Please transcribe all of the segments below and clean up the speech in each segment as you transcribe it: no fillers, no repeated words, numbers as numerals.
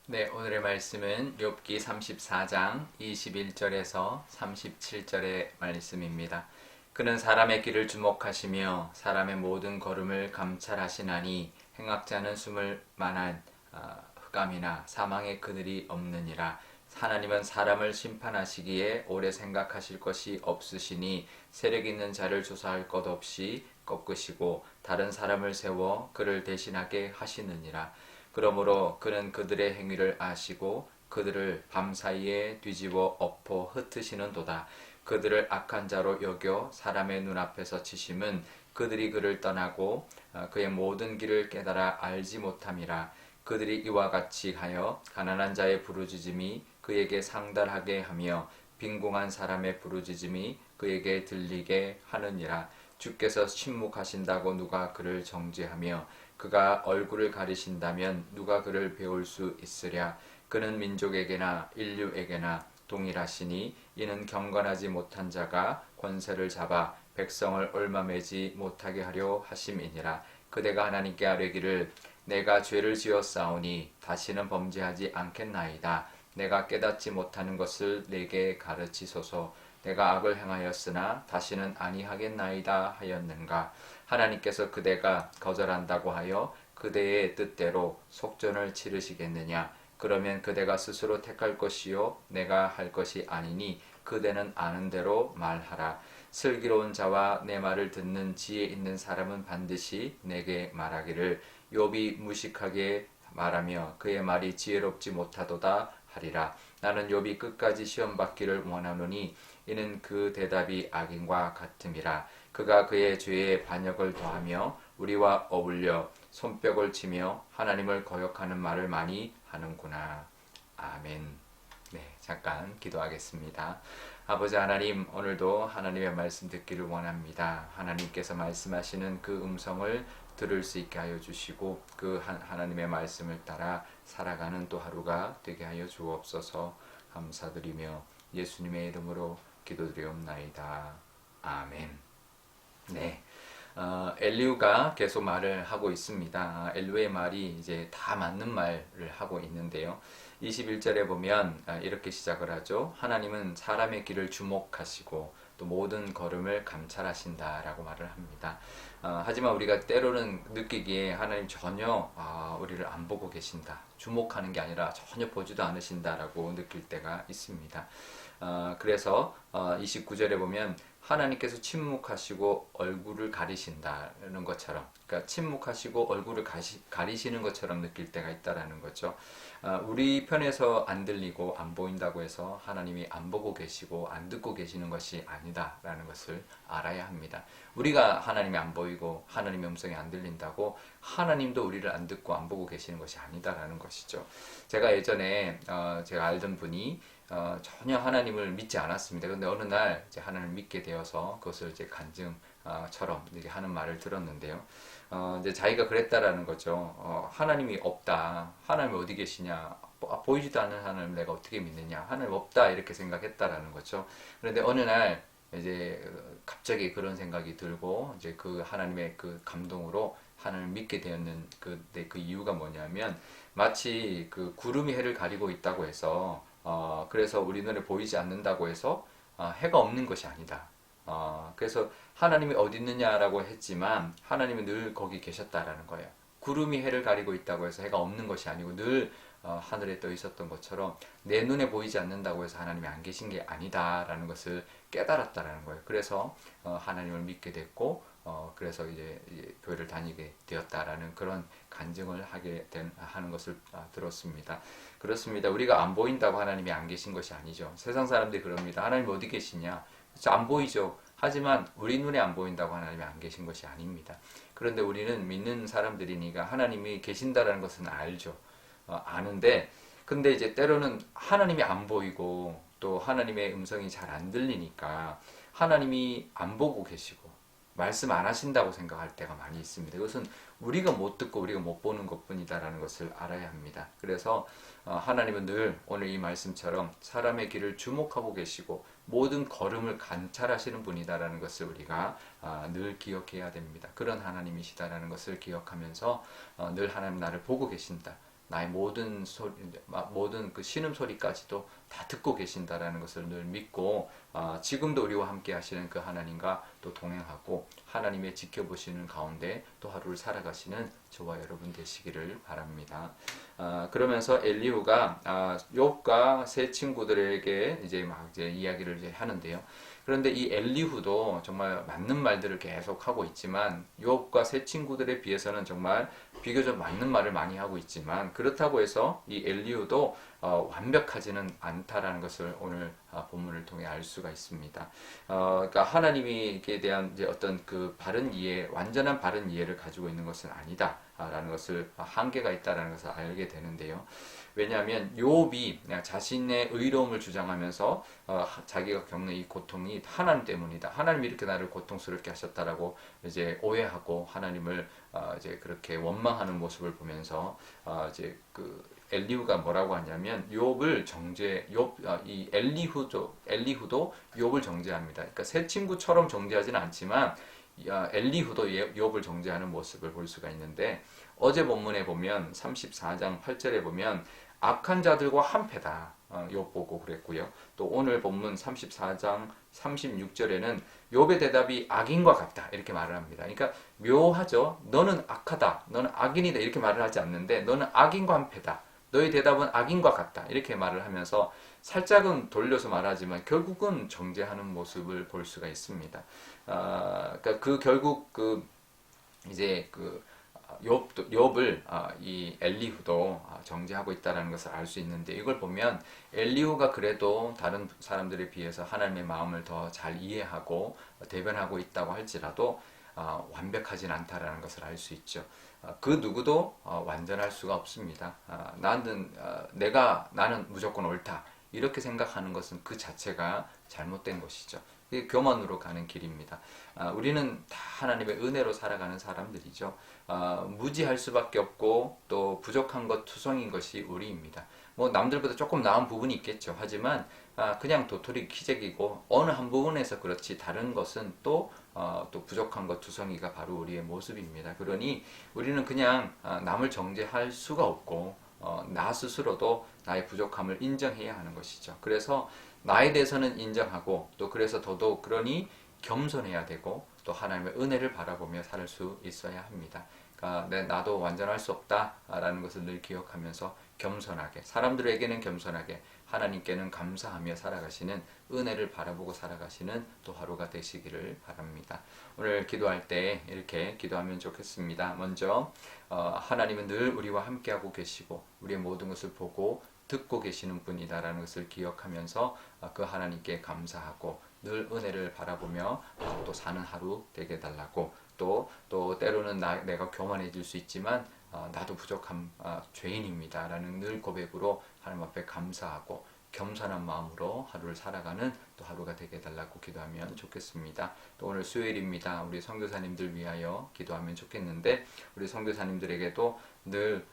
네, 오늘의 말씀은 욥기 34장 21절에서 37절의 말씀입니다. 그는 사람의 길을 주목하시며 사람의 모든 걸음을 감찰하시나니 행악자는 숨을 만한 흑암이나 사망의 그늘이 없느니라. 하나님은 사람을 심판하시기에 오래 생각하실 것이 없으시니 세력 있는 자를 조사할 것 없이 꺾으시고 다른 사람을 세워 그를 대신하게 하시느니라. 그러므로 그는 그들의 행위를 아시고 그들을 밤사이에 뒤집어 엎어 흩으시는도다. 그들을 악한 자로 여겨 사람의 눈앞에서 치심은 그들이 그를 떠나고 그의 모든 길을 깨달아 알지 못함이라. 그들이 이와 같이 하여 가난한 자의 부르짖음이 그에게 상달하게 하며 빈궁한 사람의 부르짖음이 그에게 들리게 하느니라. 주께서 침묵하신다고 누가 그를 정죄하며 그가 얼굴을 가리신다면 누가 그를 배울 수 있으랴. 그는 민족에게나 인류에게나 동일하시니 이는 경건하지 못한 자가 권세를 잡아 백성을 얽매지 못하게 하려 하심이니라. 그대가 하나님께 아뢰기를 내가 죄를 지었사오니 다시는 범죄하지 않겠나이다. 내가 깨닫지 못하는 것을 내게 가르치소서. 내가 악을 행하였으나 다시는 아니하겠나이다 하였는가. 하나님께서 그대가 거절한다고 하여 그대의 뜻대로 속전을 치르시겠느냐. 그러면 그대가 스스로 택할 것이요 내가 할 것이 아니니 그대는 아는 대로 말하라. 슬기로운 자와 내 말을 듣는 지혜 있는 사람은 반드시 내게 말하기를 욥이 무식하게 말하며 그의 말이 지혜롭지 못하도다 하리라. 나는 욥이 끝까지 시험받기를 원하노니 이는 그 대답이 악인과 같음이라. 그가 그의 죄에 반역을 더하며 우리와 어울려 손뼉을 치며 하나님을 거역하는 말을 많이 하는구나. 아멘. 네, 잠깐 기도하겠습니다. 아버지 하나님, 오늘도 하나님의 말씀 듣기를 원합니다. 하나님께서 말씀하시는 그 음성을 들을 수 있게 하여 주시고 그 하나님의 말씀을 따라 살아가는 또 하루가 되게 하여 주옵소서. 감사드리며 예수님의 이름으로 기도드리옵나이다. 아멘. 네. 엘리후가 계속 말을 하고 있습니다. 엘리후의 말이 이제 다 맞는 말을 하고 있는데요. 21절에 보면 이렇게 시작을 하죠. 하나님은 사람의 길을 주목하시고 또 모든 걸음을 감찰하신다라고 말을 합니다. 하지만 우리가 때로는 느끼기에 하나님 전혀 우리를 안 보고 계신다. 주목하는 게 아니라 전혀 보지도 않으신다라고 느낄 때가 있습니다. 그래서 29절에 보면 하나님께서 침묵하시고 얼굴을 가리신다는 것처럼, 그러니까 침묵하시고 얼굴을 가리시는 것처럼 느낄 때가 있다라는 거죠. 우리 편에서 안 들리고 안 보인다고 해서 하나님이 안 보고 계시고 안 듣고 계시는 것이 아니다라는 것을 알아야 합니다. 우리가 하나님이 안 보이고 하나님의 음성이 안 들린다고 하나님도 우리를 안 듣고 안 보고 계시는 것이 아니다라는 것이죠. 제가 예전에 제가 알던 분이 전혀 하나님을 믿지 않았습니다. 그런데 어느 날 이제 하나님을 믿게 되어서 그것을 이제 간증처럼 이렇게 하는 말을 들었는데요. 이제 자기가 그랬다라는 거죠. 하나님이 없다. 하나님이 어디 계시냐? 보이지도 않는 하나님을 내가 어떻게 믿느냐? 하나님 없다 이렇게 생각했다라는 거죠. 그런데 어느 날 이제 갑자기 그런 생각이 들고 이제 그 하나님의 그 감동으로 하나님을 믿게 되었는 그 이유가 뭐냐면 마치 그 구름이 해를 가리고 있다고 해서 그래서 우리 눈에 보이지 않는다고 해서 해가 없는 것이 아니다. 그래서 하나님이 어디 있느냐라고 했지만 하나님은 늘 거기 계셨다라는 거예요. 구름이 해를 가리고 있다고 해서 해가 없는 것이 아니고 늘 하늘에 떠 있었던 것처럼 내 눈에 보이지 않는다고 해서 하나님이 안 계신 게 아니다라는 것을 깨달았다라는 거예요. 그래서 하나님을 믿게 됐고 그래서 이제 교회를 다니게 되었다라는 그런 간증을 하는 것을 들었습니다. 그렇습니다. 우리가 안 보인다고 하나님이 안 계신 것이 아니죠. 세상 사람들이 그럽니다. 하나님 어디 계시냐? 안 보이죠. 하지만 우리 눈에 안 보인다고 하나님이 안 계신 것이 아닙니다. 그런데 우리는 믿는 사람들이니까 하나님이 계신다라는 것은 알죠. 아는데 근데 이제 때로는 하나님이 안 보이고 또 하나님의 음성이 잘 안 들리니까 하나님이 안 보고 계시고 말씀 안 하신다고 생각할 때가 많이 있습니다. 그것은 우리가 못 듣고 우리가 못 보는 것뿐이다라는 것을 알아야 합니다. 그래서 하나님은 늘 오늘 이 말씀처럼 사람의 길을 주목하고 계시고 모든 걸음을 관찰하시는 분이다라는 것을 우리가 늘 기억해야 됩니다. 그런 하나님이시다라는 것을 기억하면서 늘 하나님 나를 보고 계신다. 나의 모든 그 신음소리까지도 다 듣고 계신다라는 것을 늘 믿고 지금도 우리와 함께 하시는 그 하나님과 또 동행하고 하나님의 지켜보시는 가운데 또 하루를 살아가시는 저와 여러분 되시기를 바랍니다. 그러면서 엘리후가 욥과 세 친구들에게 이제 이야기를 이제 하는데요. 그런데 이 엘리후도 정말 맞는 말들을 계속 하고 있지만 욥과 세 친구들에 비해서는 정말 비교적 맞는 말을 많이 하고 있지만 그렇다고 해서 이 엘리후도 완벽하지는 않다라는 것을 오늘 본문을 통해 알 수가 있습니다. 그러니까 하나님에 대한 이제 어떤 그 바른 이해, 완전한 바른 이해를 가지고 있는 것은 아니다라는 것을 한계가 있다라는 것을 알게 되는데요. 왜냐하면 욥이 그냥 자신의 의로움을 주장하면서 자기가 겪는 이 고통이 하나님 때문이다. 하나님이 이렇게 나를 고통스럽게 하셨다라고 이제 오해하고 하나님을 이제 그렇게 원망하는 모습을 보면서 이제 그 엘리후가 뭐라고 하냐면 이 엘리후도 욥을 정죄합니다. 그러니까 새 친구처럼 정죄하지는 않지만 엘리후도 욥을 정죄하는 모습을 볼 수가 있는데 어제 본문에 보면 34장 8절에 보면 악한 자들과 한패다. 욥 보고 그랬고요. 또 오늘 본문 34장 36절에는 욥의 대답이 악인과 같다. 이렇게 말을 합니다. 그러니까 묘하죠. 너는 악하다. 너는 악인이다. 이렇게 말을 하지 않는데 너는 악인과 한패다. 너의 대답은 악인과 같다. 이렇게 말을 하면서 살짝은 돌려서 말하지만 결국은 정죄하는 모습을 볼 수가 있습니다. 그러니까 결국 이제 욥을 이 엘리후도 정죄하고 있다는 것을 알 수 있는데 이걸 보면 엘리후가 그래도 다른 사람들에 비해서 하나님의 마음을 더 잘 이해하고 대변하고 있다고 할지라도 완벽하진 않다라는 것을 알 수 있죠. 그 누구도 완전할 수가 없습니다. 나는 무조건 옳다 이렇게 생각하는 것은 그 자체가 잘못된 것이죠. 이게 교만으로 가는 길입니다. 우리는 다 하나님의 은혜로 살아가는 사람들이죠. 무지할 수밖에 없고 또 부족한 것, 투성인 것이 우리입니다. 뭐 남들보다 조금 나은 부분이 있겠죠. 하지만 그냥 도토리 키재기고 어느 한 부분에서 그렇지 다른 것은 또 부족한 것, 투성이가 바로 우리의 모습입니다. 그러니 우리는 그냥 남을 정죄할 수가 없고 나 스스로도 나의 부족함을 인정해야 하는 것이죠. 그래서 나에 대해서는 인정하고 또 그래서 더더욱 그러니 겸손해야 되고 또 하나님의 은혜를 바라보며 살 수 있어야 합니다. 그러니까 나도 완전할 수 없다라는 것을 늘 기억하면서 겸손하게 사람들에게는 겸손하게 하나님께는 감사하며 살아가시는 은혜를 바라보고 살아가시는 또 하루가 되시기를 바랍니다. 오늘 기도할 때 이렇게 기도하면 좋겠습니다. 먼저 하나님은 늘 우리와 함께하고 계시고 우리의 모든 것을 보고 듣고 계시는 분이다라는 것을 기억하면서 그 하나님께 감사하고 늘 은혜를 바라보며 또 사는 하루 되게 해달라고 또 때로는 내가 교만해질 수 있지만 나도 부족한 죄인입니다 라는 늘 고백으로 하나님 앞에 감사하고 겸손한 마음으로 하루를 살아가는 또 하루가 되게 해달라고 기도하면 좋겠습니다. 또 오늘 수요일입니다. 우리 선교사님들 위하여 기도하면 좋겠는데 우리 선교사님들에게도 늘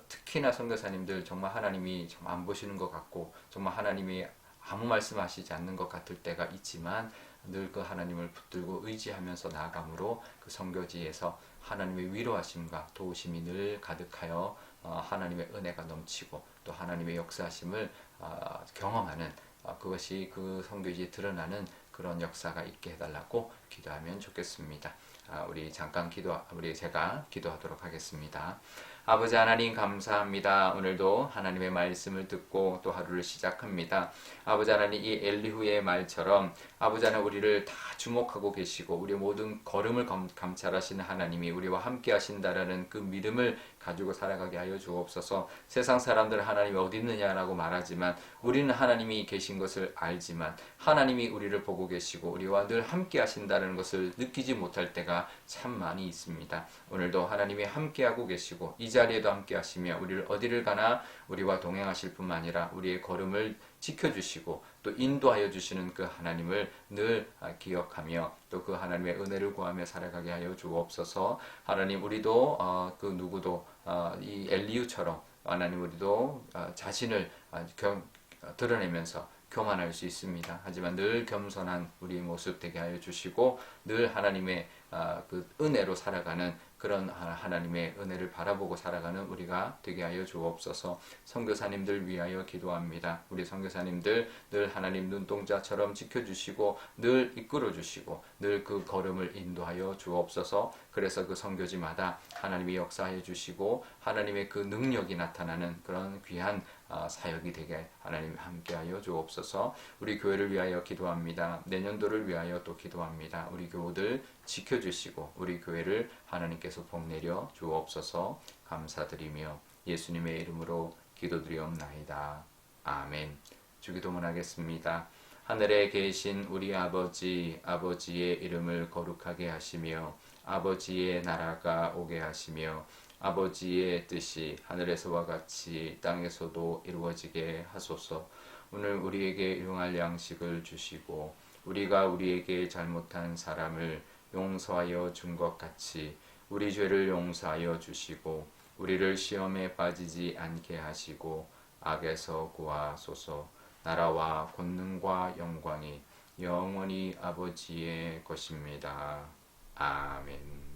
특히나 선교사님들 정말 하나님이 정말 안 보시는 것 같고 정말 하나님이 아무 말씀하시지 않는 것 같을 때가 있지만 늘 그 하나님을 붙들고 의지하면서 나아감으로 그 선교지에서 하나님의 위로하심과 도우심이 늘 가득하여 하나님의 은혜가 넘치고 또 하나님의 역사하심을 경험하는 그것이 그 선교지에 드러나는 그런 역사가 있게 해달라고 기도하면 좋겠습니다. 제가 기도하도록 하겠습니다. 아버지 하나님 감사합니다. 오늘도 하나님의 말씀을 듣고 또 하루를 시작합니다. 아버지 하나님 이 엘리후의 말처럼 아버지 하나님 우리를 다 주목하고 계시고 우리의 모든 걸음을 감찰하시는 하나님이 우리와 함께 하신다라는 그 믿음을 가지고 살아가게 하여 주옵소서. 세상 사람들은 하나님이 어디 있느냐라고 말하지만 우리는 하나님이 계신 것을 알지만 하나님이 우리를 보고 계시고 우리와 늘 함께 하신다는 것을 느끼지 못할 때가 참 많이 있습니다. 오늘도 하나님이 함께하고 계시고 이 자리에도 함께 하시며 우리를 어디를 가나 우리와 동행하실 뿐만 아니라 우리의 걸음을 지켜주시고 또 인도하여 주시는 그 하나님을 늘 기억하며 또 그 하나님의 은혜를 구하며 살아가게 하여 주옵소서. 하나님 우리도 그 누구도 이 엘리후처럼 하나님 우리도 자신을 드러내면서 교만할 수 있습니다. 하지만 늘 겸손한 우리의 모습 되게 하여 주시고 늘 하나님의 그 은혜로 살아가는 그 그런 하나님의 은혜를 바라보고 살아가는 우리가 되게 하여 주옵소서. 선교사님들 위하여 기도합니다. 우리 선교사님들 늘 하나님 눈동자처럼 지켜주시고 늘 이끌어주시고 늘 그 걸음을 인도하여 주옵소서. 그래서 그 선교지마다 하나님이 역사해 주시고 하나님의 그 능력이 나타나는 그런 귀한 사역이 되게 하나님 함께하여 주옵소서. 우리 교회를 위하여 기도합니다. 내년도를 위하여 또 기도합니다. 우리 교우들 지켜주시고 우리 교회를 하나님께서 복내려 주옵소서. 감사드리며 예수님의 이름으로 기도드리옵나이다. 아멘. 주기도문 하겠습니다. 하늘에 계신 우리 아버지, 아버지의 이름을 거룩하게 하시며 아버지의 나라가 오게 하시며 아버지의 뜻이 하늘에서와 같이 땅에서도 이루어지게 하소서. 오늘 우리에게 일용할 양식을 주시고 우리가 우리에게 잘못한 사람을 용서하여 준 것 같이 우리 죄를 용서하여 주시고 우리를 시험에 빠지지 않게 하시고 악에서 구하소서. 나라와 권능과 영광이 영원히 아버지의 것입니다. 아멘.